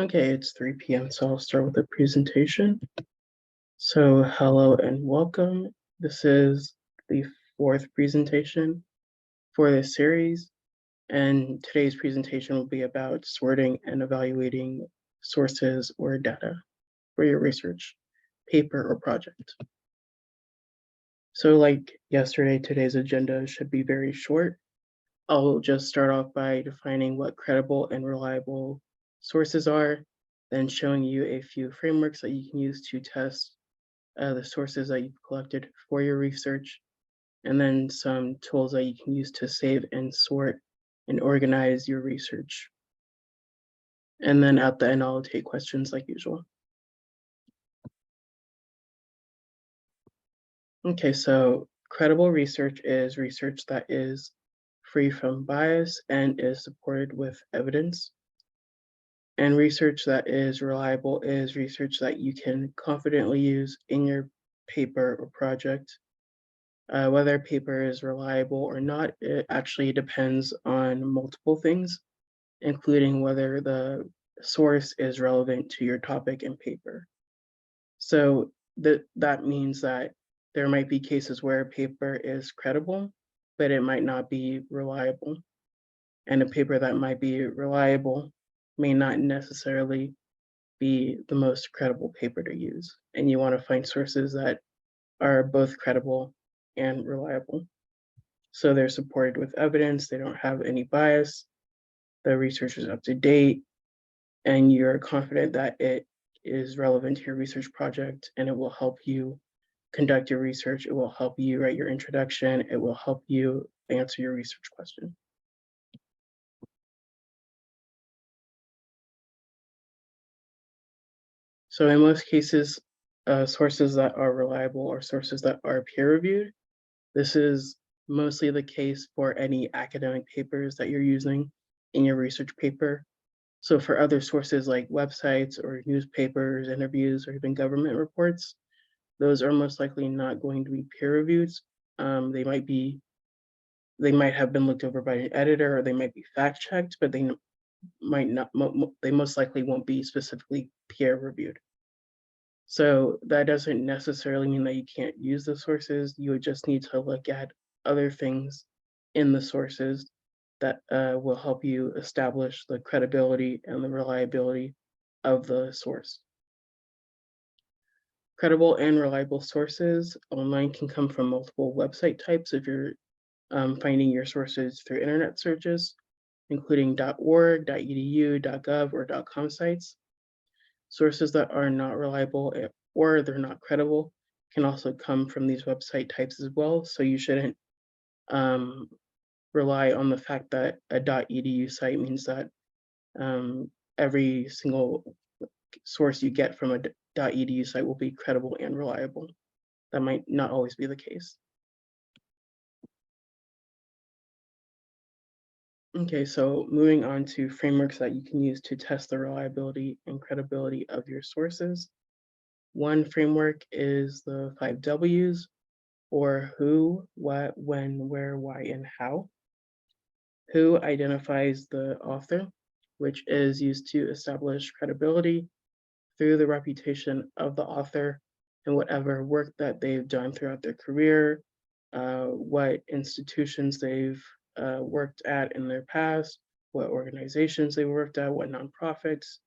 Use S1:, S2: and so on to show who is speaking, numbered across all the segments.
S1: Okay, it's 3 p.m., so I'll start with a presentation. So hello and welcome. This is the fourth presentation for this series, and today's presentation will be about sorting and evaluating sources or data for your research, paper, or project. So like yesterday, today's agenda should be very short. I'll just start off by defining what credible and reliable sources are, then showing you a few frameworks that you can use to test the sources that you've collected for your research, and then some tools that you can use to save and sort and organize your research. And then at the end, I'll take questions like usual. Okay, so credible research is research that is free from bias and is supported with evidence. And research that is reliable is research that you can confidently use in your paper or project. Whether a paper is reliable or not, it actually depends on multiple things, including whether the source is relevant to your topic and paper. So that means that there might be cases where a paper is credible, but it might not be reliable. And a paper that might be reliable may not necessarily be the most credible paper to use. And you want to find sources that are both credible and reliable. So they're supported with evidence, they don't have any bias, the research is up to date, and you're confident that it is relevant to your research project and it will help you conduct your research, it will help you write your introduction, it will help you answer your research question. So in most cases, sources that are reliable are sources that are peer-reviewed. This is mostly the case for any academic papers that you're using in your research paper. So for other sources like websites or newspapers, interviews, or even government reports, those are most likely not going to be peer-reviewed. They might have been looked over by an editor, or they might be fact-checked, but they might not. They most likely won't be specifically peer-reviewed. So that doesn't necessarily mean that you can't use the sources. You would just need to look at other things in the sources that will help you establish the credibility and the reliability of the source. Credible and reliable sources online can come from multiple website types if you're finding your sources through internet searches, including .org, .edu, .gov, or .com sites. Sources that are not reliable or they're not credible can also come from these website types as well. So you shouldn't rely on the fact that a .edu site means that every single source you get from a .edu site will be credible and reliable. That might not always be the case. Okay, so moving on to frameworks that you can use to test the reliability and credibility of your sources. One framework is the 5 W's, or who, what, when, where, why, and how. Who identifies the author, which is used to establish credibility through the reputation of the author and whatever work that they've done throughout their career, what institutions they've worked at in their past, what organizations they worked at, what nonprofits,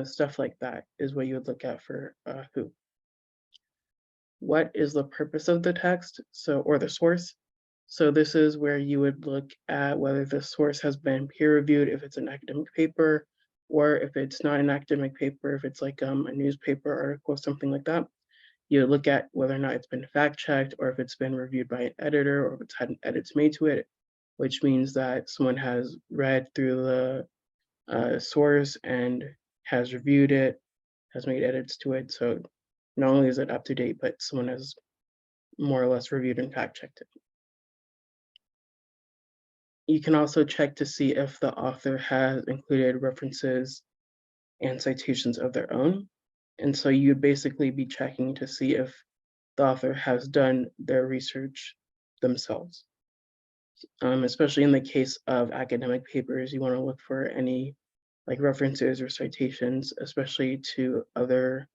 S1: stuff like that is what you would look at for who. What is the purpose of the text, or the source? So this is where you would look at whether the source has been peer reviewed, if it's an academic paper, or if it's not an academic paper, if it's like a newspaper article, something like that. You would look at whether or not it's been fact checked, or if it's been reviewed by an editor, or if it's had edits made to it, which means that someone has read through the source and has reviewed it, has made edits to it. So not only is it up to date, but someone has more or less reviewed and fact checked it. You can also check to see if the author has included references and citations of their own. And so you'd basically be checking to see if the author has done their research themselves. Especially in the case of academic papers, you want to look for any like references or citations, especially to other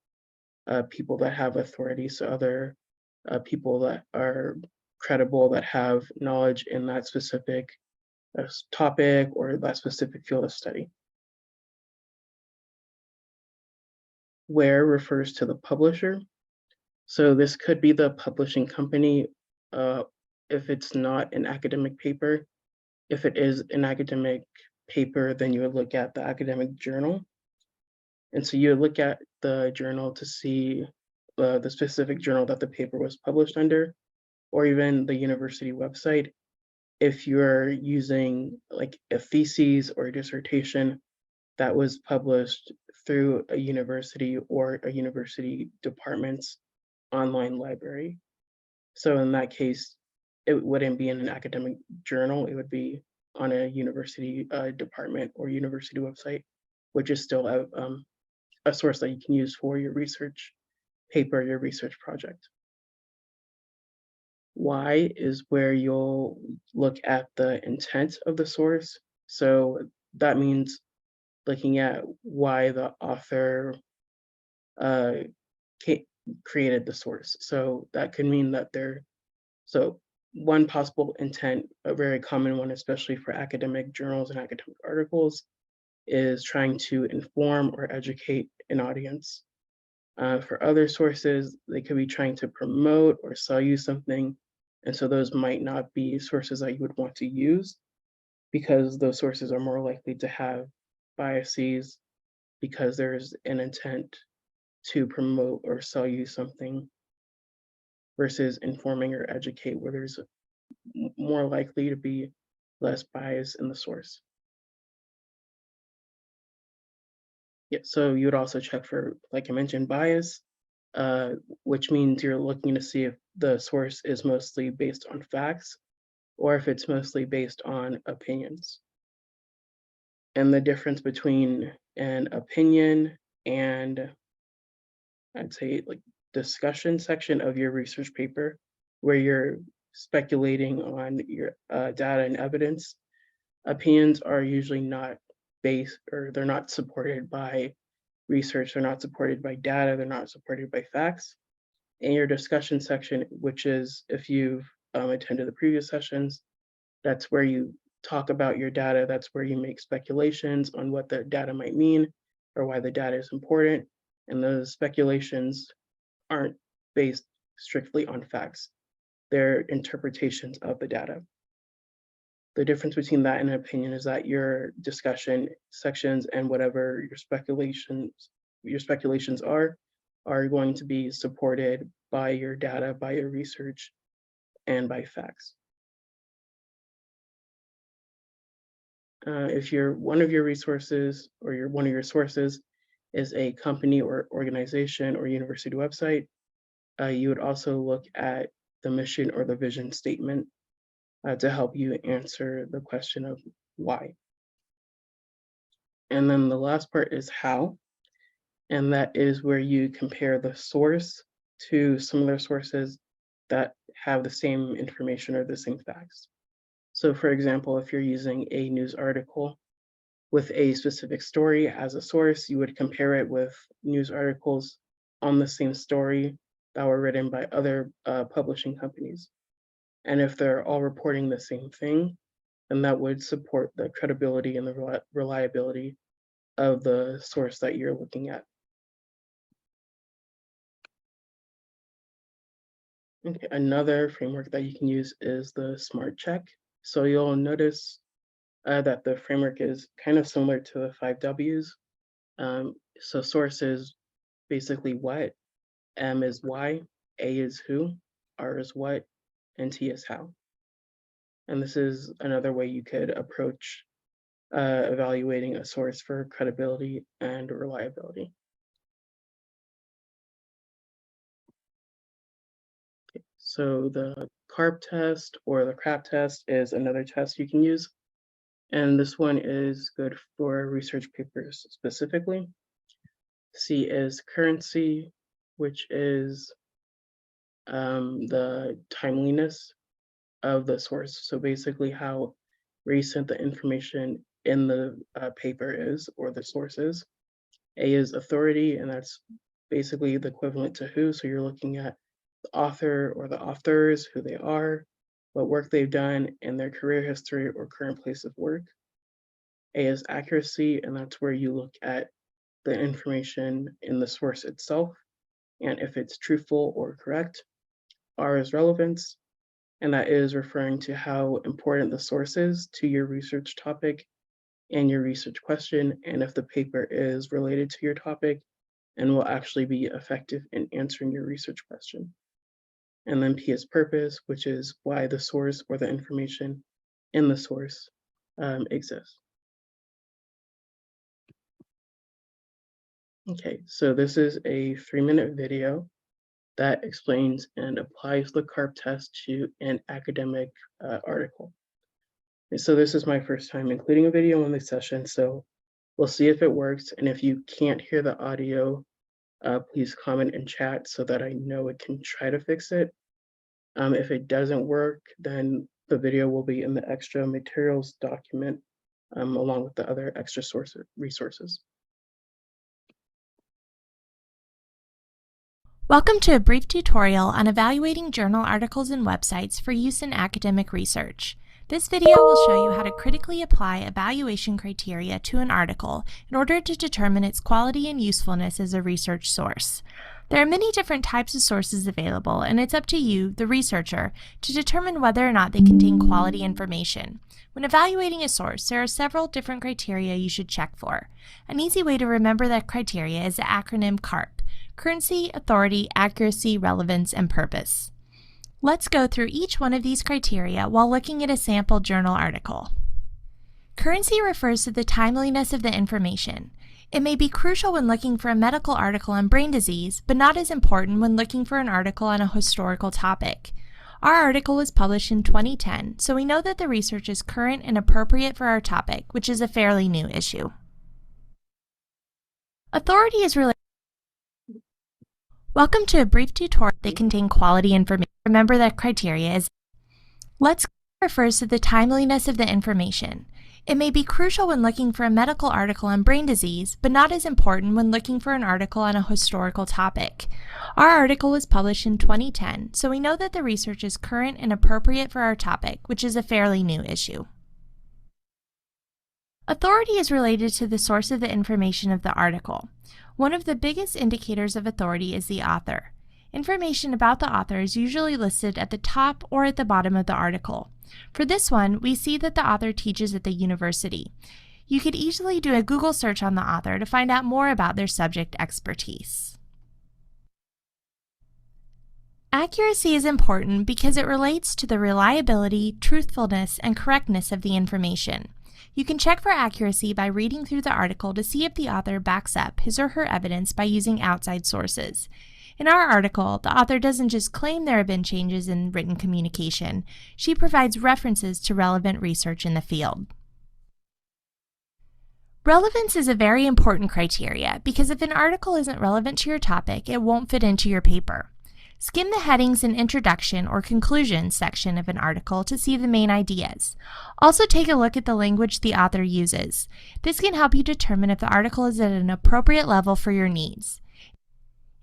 S1: people that have authority, so other people that are credible, that have knowledge in that specific topic or that specific field of study. Where refers to the publisher. So this could be the publishing company uh, if it's not an academic paper. If it is an academic paper, then you would look at the academic journal. And so you would look at the journal to see the specific journal that the paper was published under, or even the university website. If you're using like a thesis or a dissertation that was published through a university or a university department's online library. So in that case, it wouldn't be in an academic journal, it would be on a university department or university website, which is still a source that you can use for your research paper, your research project. Why is where you'll look at the intent of the source. So that means looking at why the author uh, created the source. So that could mean that so one possible intent, a very common one, especially for academic journals and academic articles, is trying to inform or educate an audience. For other sources, they could be trying to promote or sell you something. And so those might not be sources that you would want to use because those sources are more likely to have biases because there's an intent to promote or sell you something versus informing or educate where there's more likely to be less bias in the source. Yeah, so you would also check for, like I mentioned, bias, uh, which means you're looking to see if the source is mostly based on facts or if it's mostly based on opinions. And the difference between an opinion and I'd say like discussion section of your research paper where you're speculating on your data and evidence. Opinions are usually not based or they're not supported by research, they're not supported by data, they're not supported by facts. In your discussion section, which is if you've attended the previous sessions, that's where you talk about your data, that's where you make speculations on what the data might mean or why the data is important. And those speculations aren't based strictly on facts. They're interpretations of the data. The difference between that and an opinion is that your discussion sections and whatever your speculations are going to be supported by your data, by your research, and by facts. If one of your resources or one of your sources is a company or organization or university website, you would also look at the mission or the vision statement to help you answer the question of why. And then the last part is how, and that is where you compare the source to similar sources that have the same information or the same facts. So for example, if you're using a news article with a specific story as a source, you would compare it with news articles on the same story that were written by other publishing companies. And if they're all reporting the same thing, then that would support the credibility and the reliability of the source that you're looking at. Okay, another framework that you can use is the SMART check. So you'll notice that the framework is kind of similar to the 5 Ws. So source is basically what, M is why, A is who, R is what, and T is how. And this is another way you could approach evaluating a source for credibility and reliability. So the CARP test or the CRAP test is another test you can use. And this one is good for research papers specifically. C is currency, which is the timeliness of the source. So basically how recent the information in the paper is, or the sources. A is authority, and that's basically the equivalent to who. So you're looking at the author or the authors, who they are, what work they've done, and their career history or current place of work. A is accuracy, and that's where you look at the information in the source itself and if it's truthful or correct. R is relevance, and that is referring to how important the source is to your research topic and your research question, and if the paper is related to your topic and will actually be effective in answering your research question. And then P is purpose, which is why the source or the information in the source exists. Okay, so this is a 3-minute video that explains and applies the CARP test to an academic article. And so this is my first time including a video in this session, so we'll see if it works. And if you can't hear the audio, please comment in chat so that I know it can try to fix it. If it doesn't work, then the video will be in the extra materials document along with the other extra resources.
S2: Welcome to a brief tutorial on evaluating journal articles and websites for use in academic research. This video will show you how to critically apply evaluation criteria to an article in order to determine its quality and usefulness as a research source. There are many different types of sources available, and it's up to you, the researcher, to determine whether or not they contain quality information. When evaluating a source, there are several different criteria you should check for. An easy way to remember that criteria is the acronym CARP: Currency, Authority, Accuracy, Relevance, and Purpose. Let's go through each one of these criteria while looking at a sample journal article. Currency refers to the timeliness of the information. It may be crucial when looking for a medical article on brain disease, but not as important when looking for an article on a historical topic. Our article was published in 2010, so we know that the research is current and appropriate for our topic, which is a fairly new issue. Authority is related. Welcome to a brief tutorial that contains quality information. Remember that criteria is refers to the timeliness of the information. It may be crucial when looking for a medical article on brain disease, but not as important when looking for an article on a historical topic. Our article was published in 2010, so we know that the research is current and appropriate for our topic, which is a fairly new issue. Authority is related to the source of the information of the article. One of the biggest indicators of authority is the author. Information about the author is usually listed at the top or at the bottom of the article. For this one, we see that the author teaches at the university. You could easily do a Google search on the author to find out more about their subject expertise. Accuracy is important because it relates to the reliability, truthfulness, and correctness of the information. You can check for accuracy by reading through the article to see if the author backs up his or her evidence by using outside sources. In our article, the author doesn't just claim there have been changes in written communication. She provides references to relevant research in the field. Relevance is a very important criteria because if an article isn't relevant to your topic, it won't fit into your paper. Skim the headings and introduction or conclusion section of an article to see the main ideas. Also take a look at the language the author uses. This can help you determine if the article is at an appropriate level for your needs.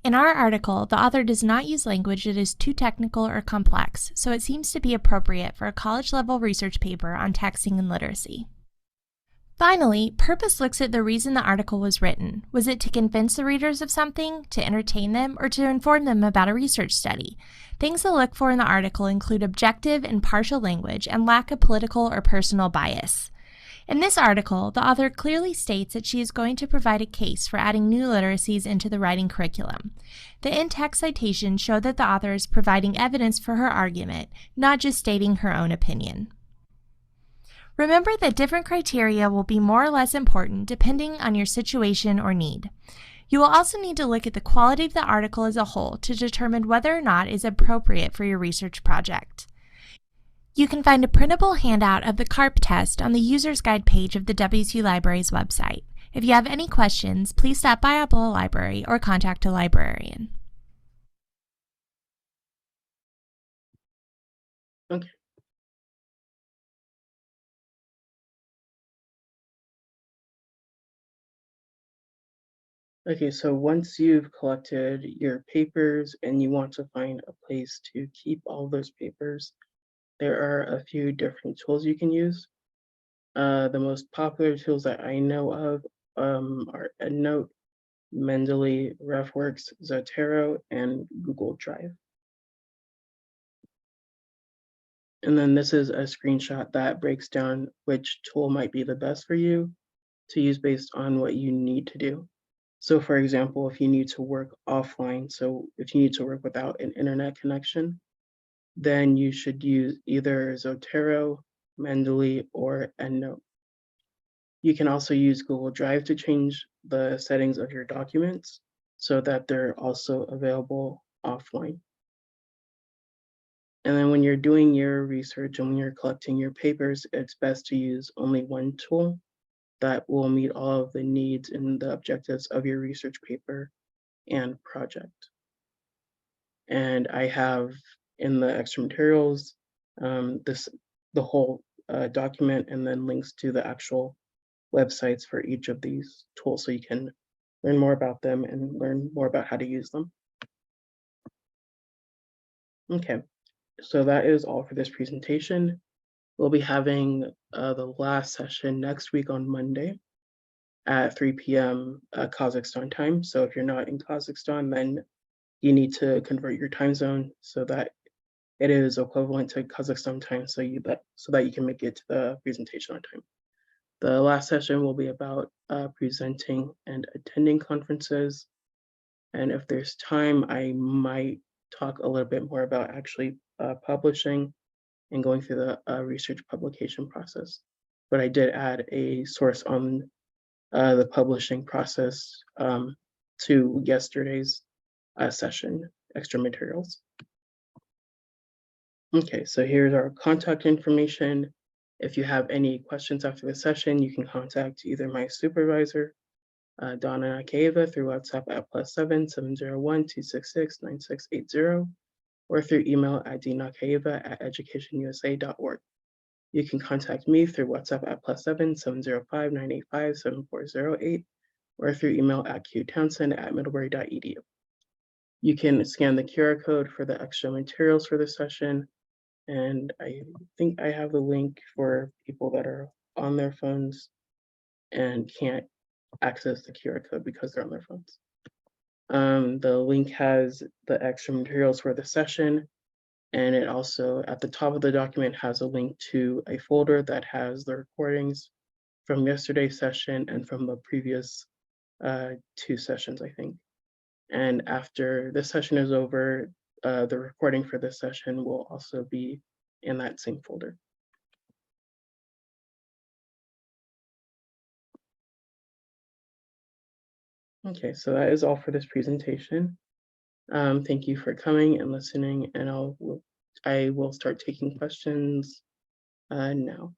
S2: In our article, the author does not use language that is too technical or complex, so it seems to be appropriate for a college-level research paper on texting and literacy. Finally, purpose looks at the reason the article was written. Was it to convince the readers of something, to entertain them, or to inform them about a research study? Things to look for in the article include objective and partial language and lack of political or personal bias. In this article, the author clearly states that she is going to provide a case for adding new literacies into the writing curriculum. The in-text citations show that the author is providing evidence for her argument, not just stating her own opinion. Remember that different criteria will be more or less important depending on your situation or need. You will also need to look at the quality of the article as a whole to determine whether or not it is appropriate for your research project. You can find a printable handout of the CARP test on the User's Guide page of the WSU Library's website. If you have any questions, please stop by Apple Library or contact a librarian.
S1: Okay. Okay, so once you've collected your papers and you want to find a place to keep all those papers, there are a few different tools you can use. The most popular tools that I know of are EndNote, Mendeley, RefWorks, Zotero, and Google Drive. And then this is a screenshot that breaks down which tool might be the best for you to use based on what you need to do. So for example, if you need to work offline, so if you need to work without an internet connection, then you should use either Zotero, Mendeley, or EndNote. You can also use Google Drive to change the settings of your documents so that they're also available offline. And then when you're doing your research and when you're collecting your papers, it's best to use only one tool that will meet all of the needs and the objectives of your research paper and project. And I have in the extra materials, the whole document and then links to the actual websites for each of these tools so you can learn more about them and learn more about how to use them. Okay, so that is all for this presentation. We'll be having the last session next week on Monday at 3 p.m. Kazakhstan time. So if you're not in Kazakhstan, then you need to convert your time zone so that it is equivalent to Kazakhstan time so that you can make it to the presentation on time. The last session will be about presenting and attending conferences. And if there's time, I might talk a little bit more about actually publishing and going through the research publication process. But I did add a source on the publishing process to yesterday's session, extra materials. Okay, so here's our contact information. If you have any questions after the session, you can contact either my supervisor, Donna Akeva, through WhatsApp at +7 701 266 9680, or through email at dnakeva@educationusa.org. You can contact me through WhatsApp at +7 705 985 7408, or through email at qtownsend@middlebury.edu. You can scan the QR code for the extra materials for this session. And I think I have the link for people that are on their phones and can't access the QR code because they're on their phones. The link has the extra materials for the session, and it also, at the top of the document, has a link to a folder that has the recordings from yesterday's session and from the previous 2 sessions, I think. And after this session is over, the recording for this session will also be in that same folder. Okay, so that is all for this presentation. Thank you for coming and listening, and I will start taking questions now.